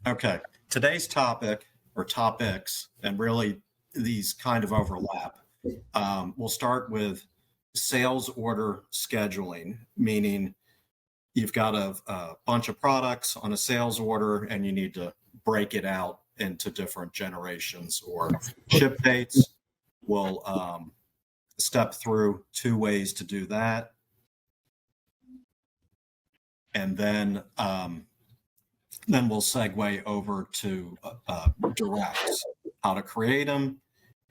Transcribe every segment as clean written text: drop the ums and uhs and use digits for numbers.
Okay, today's topic or topics, and really these kind of overlap. We'll start with sales order scheduling, meaning you've got a bunch of products on a sales order and you need to break it out into different generations or ship dates. We'll step through 2 ways to do that. And then we'll segue over to directs, how to create them,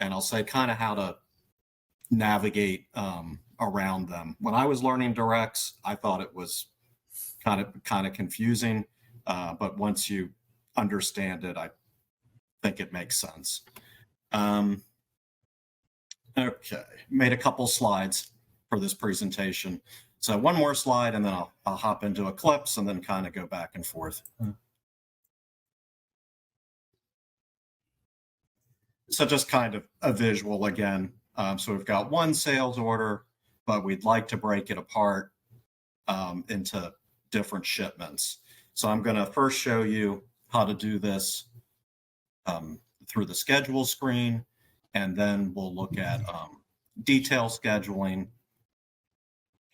and I'll say kind of how to navigate around them. When I was learning directs, I thought it was kind of confusing, but once you understand it, I think it makes sense. Okay, made a couple slides for this presentation. So one more slide, and then I'll hop into Eclipse and then kind of go back and forth. So just kind of a visual again. So we've got one sales order, but we'd like to break it apart into different shipments. So I'm going to first show you how to do this through the schedule screen, and then we'll look at detail scheduling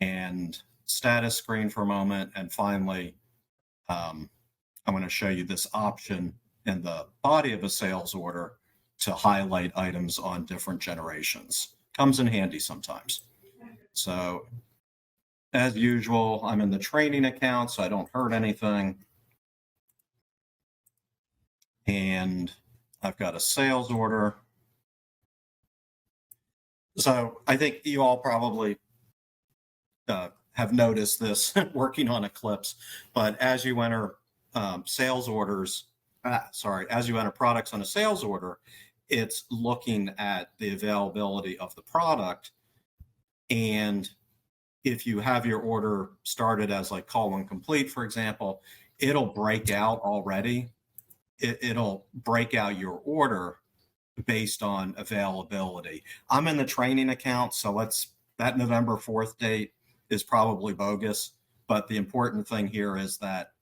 and status screen for a moment. And finally, I'm going to show you this option in the body of a sales order to highlight items on different generations. Comes in handy sometimes. So as usual, I'm in the training account, so I don't hurt anything. And I've got a sales order. So I think you all probably have noticed this working on Eclipse, but as you enter sales orders, as you enter products on a sales order, it's looking at the availability of the product. And if you have your order started as like call when complete, for example, it'll break out already. It'll break out your order based on availability. I'm in the training account, so that November 4th date is probably bogus. But the important thing here is that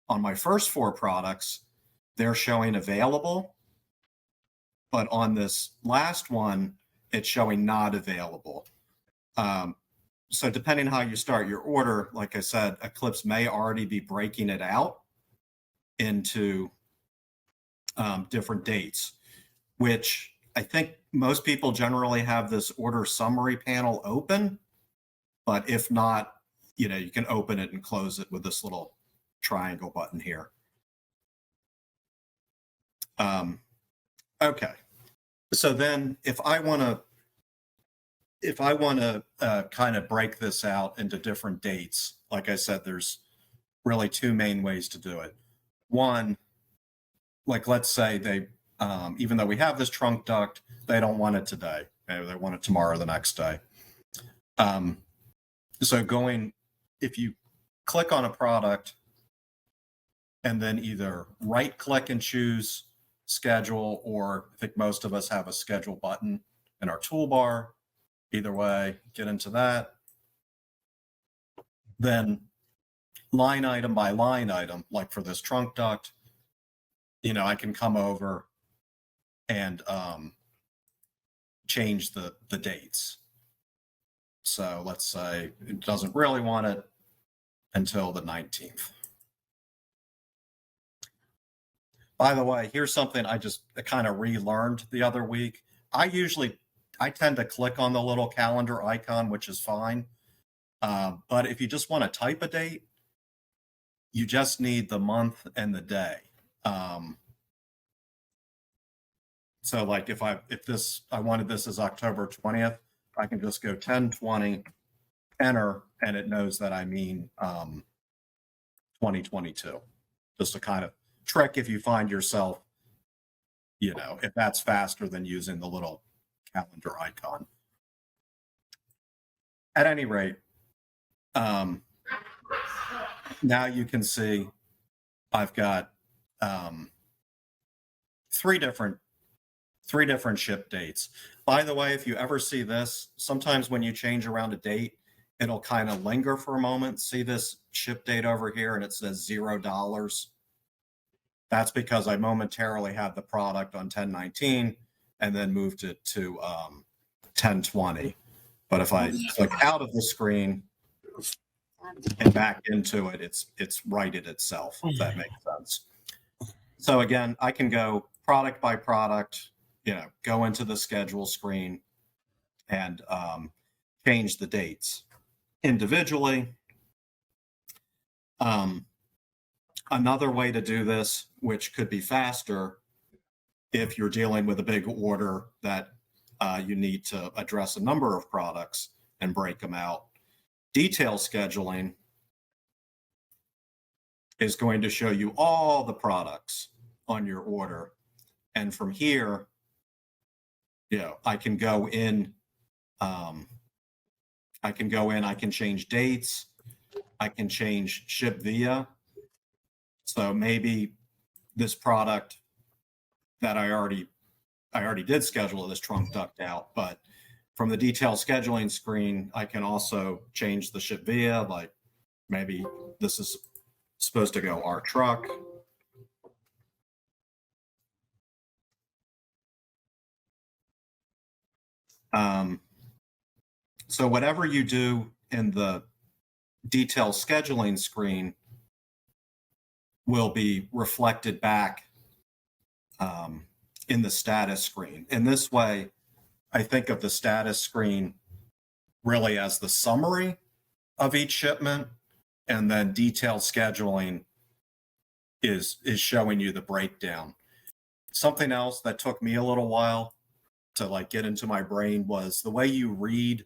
on my first 4 products, they're showing available. But on this last one, it's showing not available. So depending how you start your order, like I said, Eclipse may already be breaking it out into different dates, which I think most people generally have this order summary panel open. But if not, you can open it and close it with this little triangle button here. Okay. So then if I want to kind of break this out into different dates, like I said, there's really 2 main ways to do it. One, like let's say they, even though we have this trunk duct, they don't want it today. Maybe they want it tomorrow or the next day. So if you click on a product and then either right click and choose schedule, or I think most of us have a schedule button in our toolbar. Either way, get into that. Then line item by line item, like for this trunk duct, I can come over and change the dates. So let's say it doesn't really want it until the 19th. By the way, here's something I just kind of relearned the other week. I tend to click on the little calendar icon, which is fine. But if you just want to type a date, you just need the month and the day. So like if I wanted this as October 20th, I can just go 10/20, enter, and it knows that I mean 2022. Just a kind of trick if you find yourself, if that's faster than using the little calendar icon. At any rate, now you can see I've got 3 different ship dates. By the way, if you ever see this, sometimes when you change around a date, it'll kind of linger for a moment. See this ship date over here, and it says $0. That's because I momentarily had the product on 1019 and then moved it to 1020. But if I click out of the screen and back into it, it's righted itself, if that makes sense. So again, I can go product by product, go into the schedule screen and change the dates individually. Another way to do this, which could be faster if you're dealing with a big order that you need to address a number of products and break them out. Detail scheduling is going to show you all the products on your order. And from here, I can go in, I can change dates, I can change ship via. So maybe this product that I already did schedule this trunk ducked out, but from the detail scheduling screen, I can also change the ship via, like maybe this is supposed to go our truck. So whatever you do in the detail scheduling screen will be reflected back in the status screen. In this way, I think of the status screen really as the summary of each shipment, and then detailed scheduling is showing you the breakdown. Something else that took me a little while to get into my brain was the way you read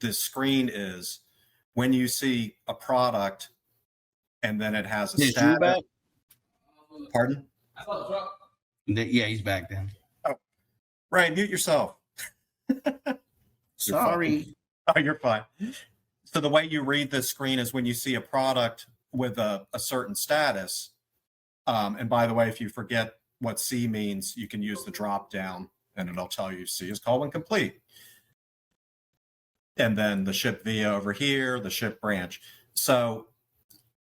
this screen is when you see a product and then it has a status. Back? Pardon? Yeah, he's back then. Oh, Ray, mute yourself. Sorry. Oh, you're fine. So the way you read this screen is when you see a product with a certain status. And by the way, if you forget what C means, you can use the drop down and it'll tell you C is called when complete. And then the ship via over here, the ship branch. So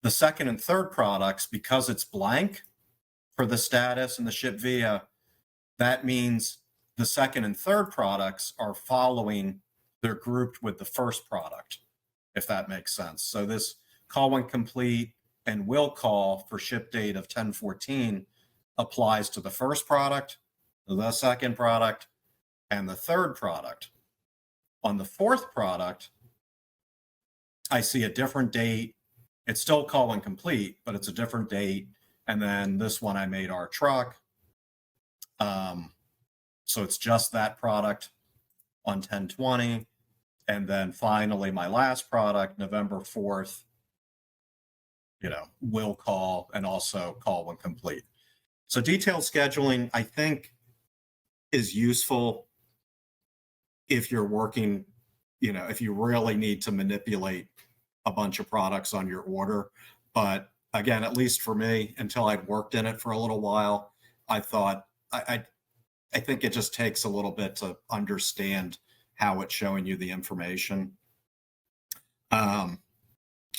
the second and third products, because it's blank for the status and the ship via, that means the second and third products are following, they're grouped with the first product, if that makes sense. So this call when complete and will call for ship date of 10/14 applies to the first product, the second product, and the third product. On the fourth product, I see a different date. It's still call when complete, but it's a different date. And then this one I made our truck. So it's just that product on 10/20. And then finally, my last product, November 4th, will call and also call when complete. So detailed scheduling, I think, is useful if you're working, if you really need to manipulate a bunch of products on your order. But again, at least for me, until I'd worked in it for a little while, I thought I think it just takes a little bit to understand how it's showing you the information.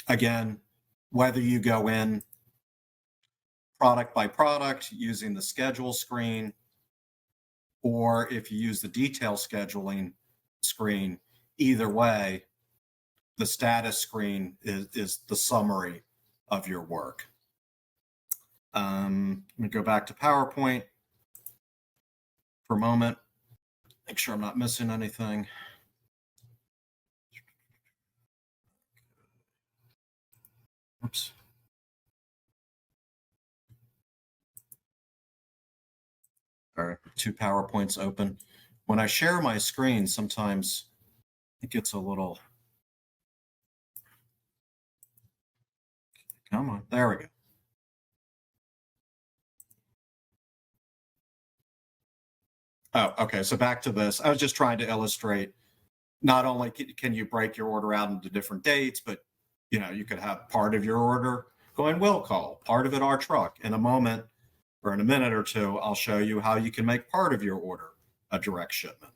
Again, whether you go in product by product using the schedule screen, or if you use the detail scheduling screen, either way, the status screen is the summary of your work. Let me go back to PowerPoint for a moment, make sure I'm not missing anything. Oops. All right, 2 PowerPoints open. When I share my screen, sometimes it gets a little, come on, there we go. Oh, okay, so back to this. I was just trying to illustrate, not only can you break your order out into different dates, but you could have part of your order going will call, part of it our truck. In a moment, or in a minute or two, I'll show you how you can make part of your order a direct shipment.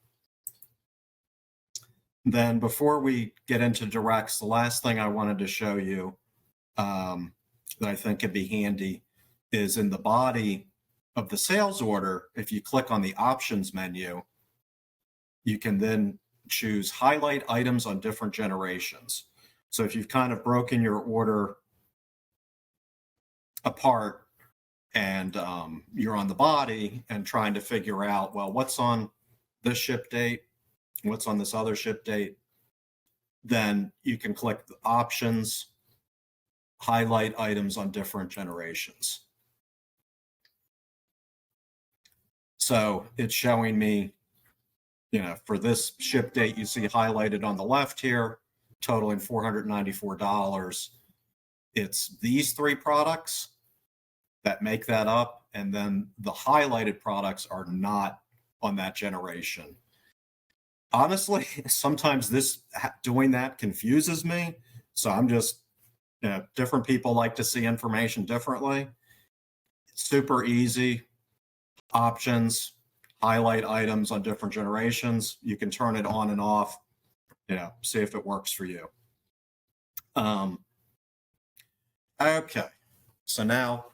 Then before we get into directs, the last thing I wanted to show you that I think can be handy is in the body of the sales order. If you click on the options menu, you can then choose highlight items on different generations. So if you've kind of broken your order apart and you're on the body and trying to figure out, well, what's on this ship date, what's on this other ship date, then you can click the options, highlight items on different generations. So it's showing me, for this ship date, you see highlighted on the left here, totaling $494. It's these three products that make that up. And then the highlighted products are not on that generation. Honestly, sometimes doing that confuses me. So I'm just, different people like to see information differently. It's super easy. Options, highlight items on different generations. You can turn it on and off, see if it works for you. Okay, so now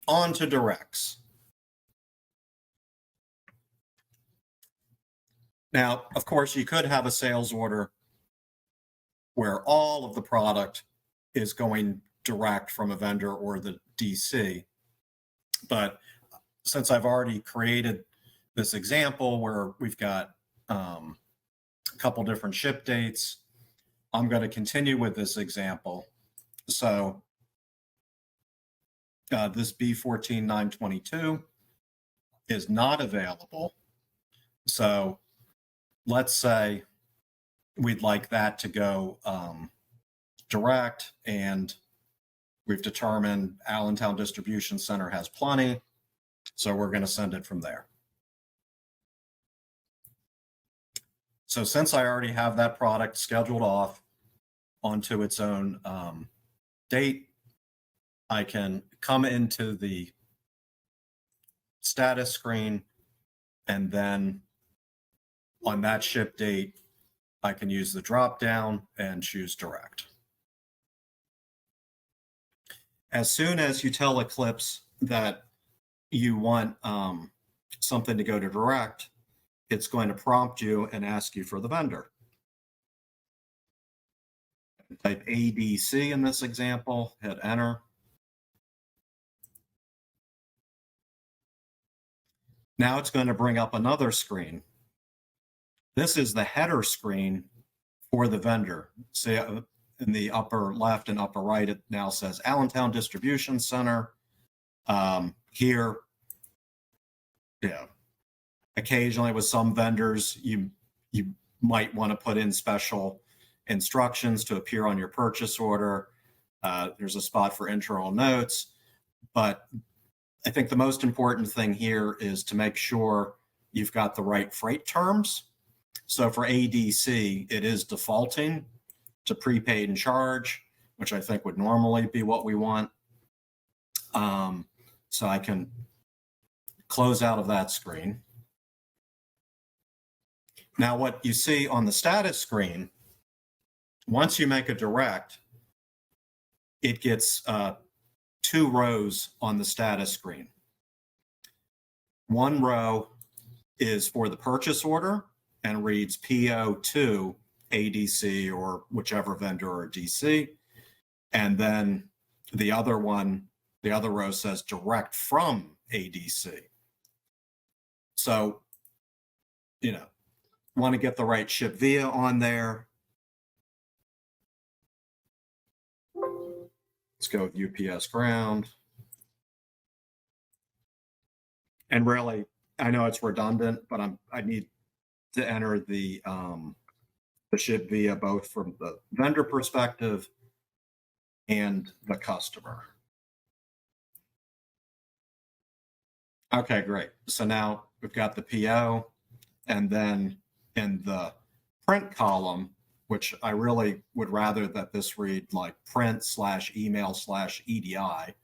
on to directs. Now, of course, you could have a sales order where all of the product is going direct from a vendor or the DC. But since I've already created this example where we've got a couple different ship dates, I'm going to continue with this example. So this B14922 is not available. So let's say we'd like that to go direct, and we've determined Allentown Distribution Center has plenty, so we're going to send it from there. So since I already have that product scheduled off onto its own date, I can come into the status screen, and then on that ship date, I can use the drop down and choose direct. As soon as you tell Eclipse that you want something to go to direct, it's going to prompt you and ask you for the vendor. Type ADC in this example, hit enter. Now it's going to bring up another screen. This is the header screen for the vendor. See, in the upper left and upper right, it now says Allentown Distribution Center. Here, occasionally with some vendors, you might want to put in special instructions to appear on your purchase order. There's a spot for internal notes, but I think the most important thing here is to make sure you've got the right freight terms. So for ADC, it is defaulting to prepaid and charge, which I think would normally be what we want. So I can close out of that screen. Now what you see on the status screen, once you make a direct, it gets two rows on the status screen. One row is for the purchase order and reads PO to ADC or whichever vendor or DC. And then the other row says direct from ADC. So, want to get the right ship via on there. Let's go with UPS ground. And really, I know it's redundant, but I need to enter the ship via both from the vendor perspective and the customer. Okay, great. So now we've got the PO, and then in the print column, which I really would rather that this read like print/email/EDI,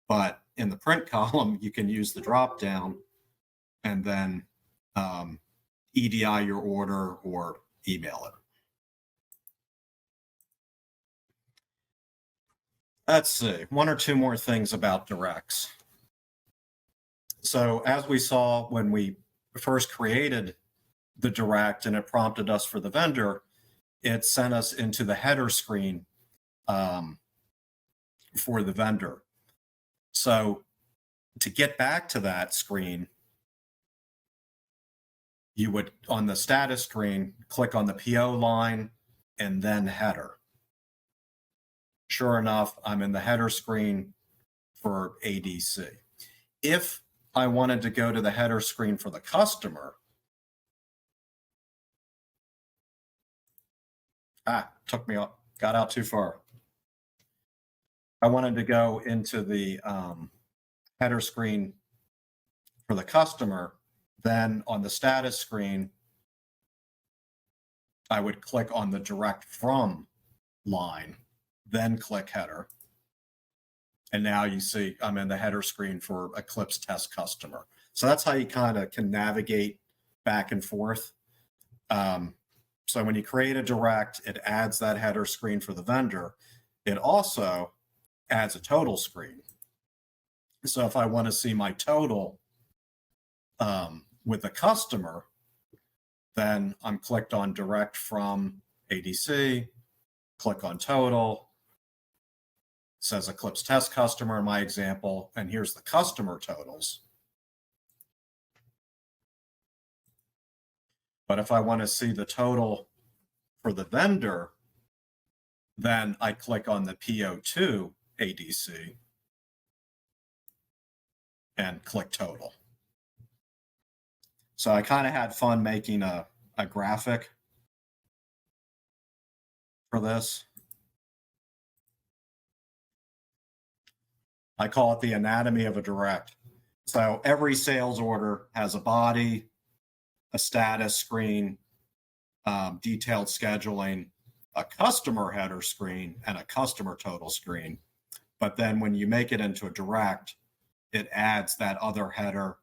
but in the print column, you can use the drop down and then EDI your order or email it. Let's see, one or two more things about directs. So as we saw when we first created the direct and it prompted us for the vendor, it sent us into the header screen for the vendor. So to get back to that screen, you would, on the status screen, click on the PO line and then header. Sure enough, I'm in the header screen for ADC. If I wanted to go to the header screen for the customer, took me up, got out too far. I wanted to go into the header screen for the customer, then on the status screen, I would click on the direct from line, then click header. And now you see I'm in the header screen for Eclipse test customer. So that's how you kind of can navigate back and forth. So when you create a direct, it adds that header screen for the vendor. It also adds a total screen. So if I want to see my total with the customer, then I'm clicked on direct from ADC, click on total, says Eclipse test customer in my example, and here's the customer totals. But if I want to see the total for the vendor, then I click on the PO2 ADC and click total. So I kind of had fun making a graphic for this. I call it the anatomy of a direct. So every sales order has a body, a status screen, detailed scheduling, a customer header screen, and a customer total screen. But then when you make it into a direct, it adds that other header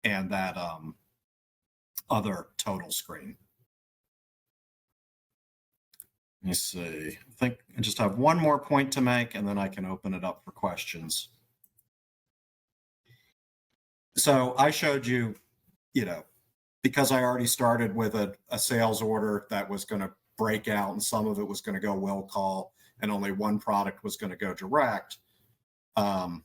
and that other total screen. Let me see. I think I just have one more point to make, and then I can open it up for questions. So I showed you, because I already started with a sales order that was going to break out and some of it was going to go will call and only one product was going to go direct. I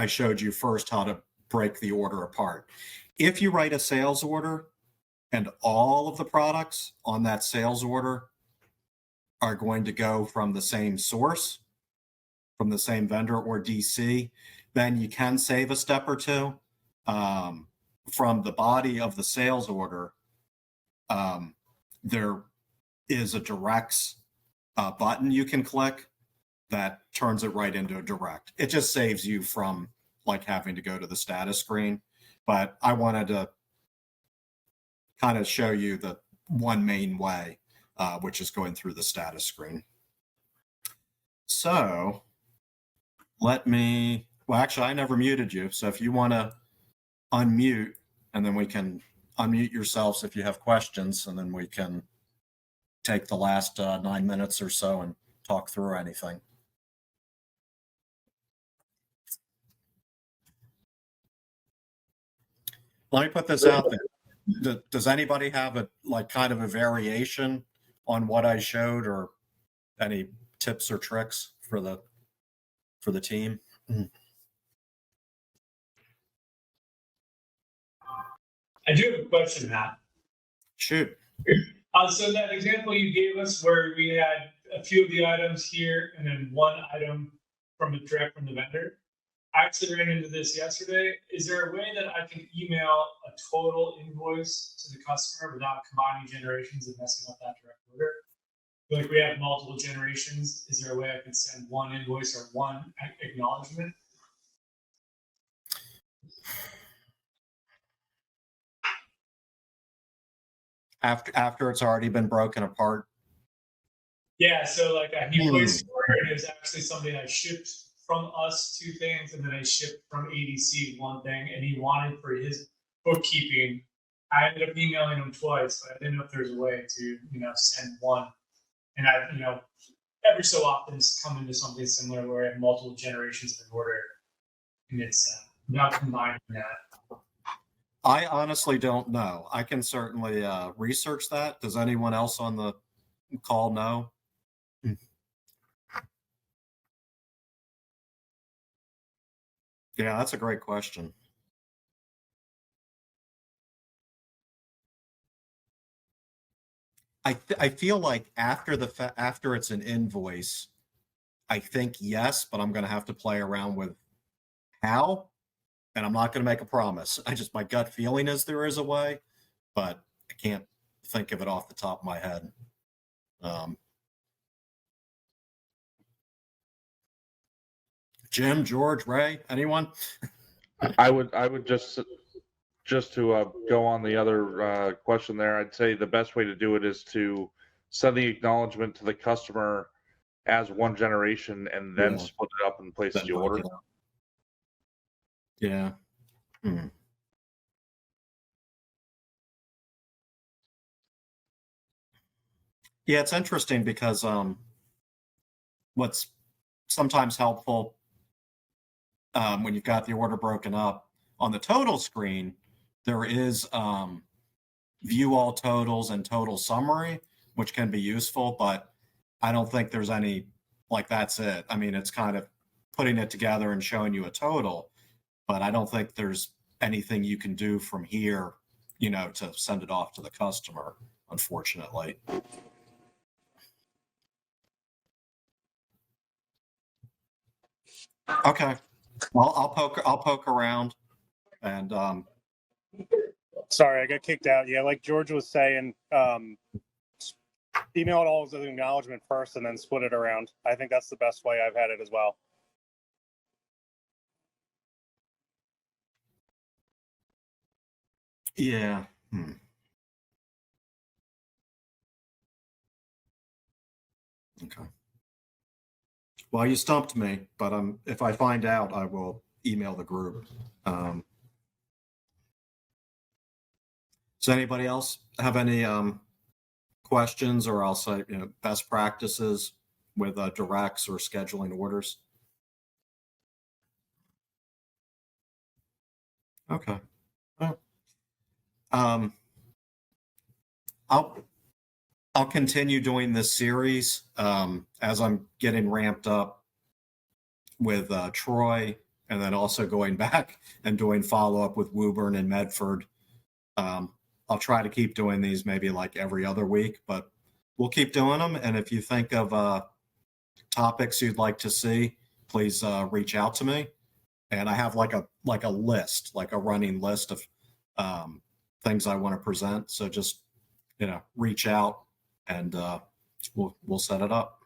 showed you first how to break the order apart. If you write a sales order and all of the products on that sales order are going to go from the same source, from the same vendor or DC, then you can save a step or two. From the body of the sales order, there is a directs button you can click that turns it right into a direct. It just saves you from like having to go to the status screen. But I wanted to kind of show you the one main way, which is going through the status screen. So well, actually, I never muted you. So if you want to unmute, and then we can unmute yourselves if you have questions, and then we can take the last 9 minutes or so and talk through anything. Let me put this out there. Does anybody have a kind of a variation on what I showed, or any tips or tricks for the team? I do have a question, Matt. Shoot. So that example you gave us where we had a few of the items here and then one item from a direct from the vendor. I actually ran into this yesterday. Is there a way that I can email a total invoice to the customer without combining generations and messing up that direct order? Like we have multiple generations. Is there a way I can send one invoice or one acknowledgement? After it's already been broken apart? Yeah, so like he placed an order and it was actually something I shipped from us 2 things, and then I shipped from ADC 1 thing, and he wanted for his bookkeeping. I ended up emailing him twice, but I didn't know if there's a way to, send one. And I, every so often come into something similar where we have multiple generations of an order, and it's not combining that. I honestly don't know. I can certainly research that. Does anyone else on the call know? Yeah, that's a great question. I feel like after it's an invoice, I think yes, but I'm going to have to play around with how, and I'm not going to make a promise. My gut feeling is there is a way, but I can't think of it off the top of my head. Jim, George, Ray, anyone? I would just to go on the other question there. I'd say the best way to do it is to send the acknowledgement to the customer as one generation and then Yeah. split it up and place Then the break order. it up. Yeah. Yeah, it's interesting because what's sometimes helpful when you've got the order broken up on the total screen, there is view all totals and total summary, which can be useful, but I don't think there's any like that's it. I mean, it's kind of putting it together and showing you a total, but I don't think there's anything you can do from here, to send it off to the customer, unfortunately. Okay. Well, I'll poke around and Sorry, I got kicked out. Yeah, like George was saying, email it all as an acknowledgement first and then split it around. I think that's the best way I've had it as well. yeah. Okay. Well, you stumped me, but if I find out, I will email the group. Does anybody else have any questions, or I'll say best practices with directs or scheduling orders? Okay. Well, I'll continue doing this series as I'm getting ramped up with Troy, and then also going back and doing follow up with Woburn and Medford. I'll try to keep doing these maybe like every other week, but we'll keep doing them. And if you think of topics you'd like to see, please reach out to me. And I have like a list, like a running list of things I want to present. So just reach out and we'll set it up.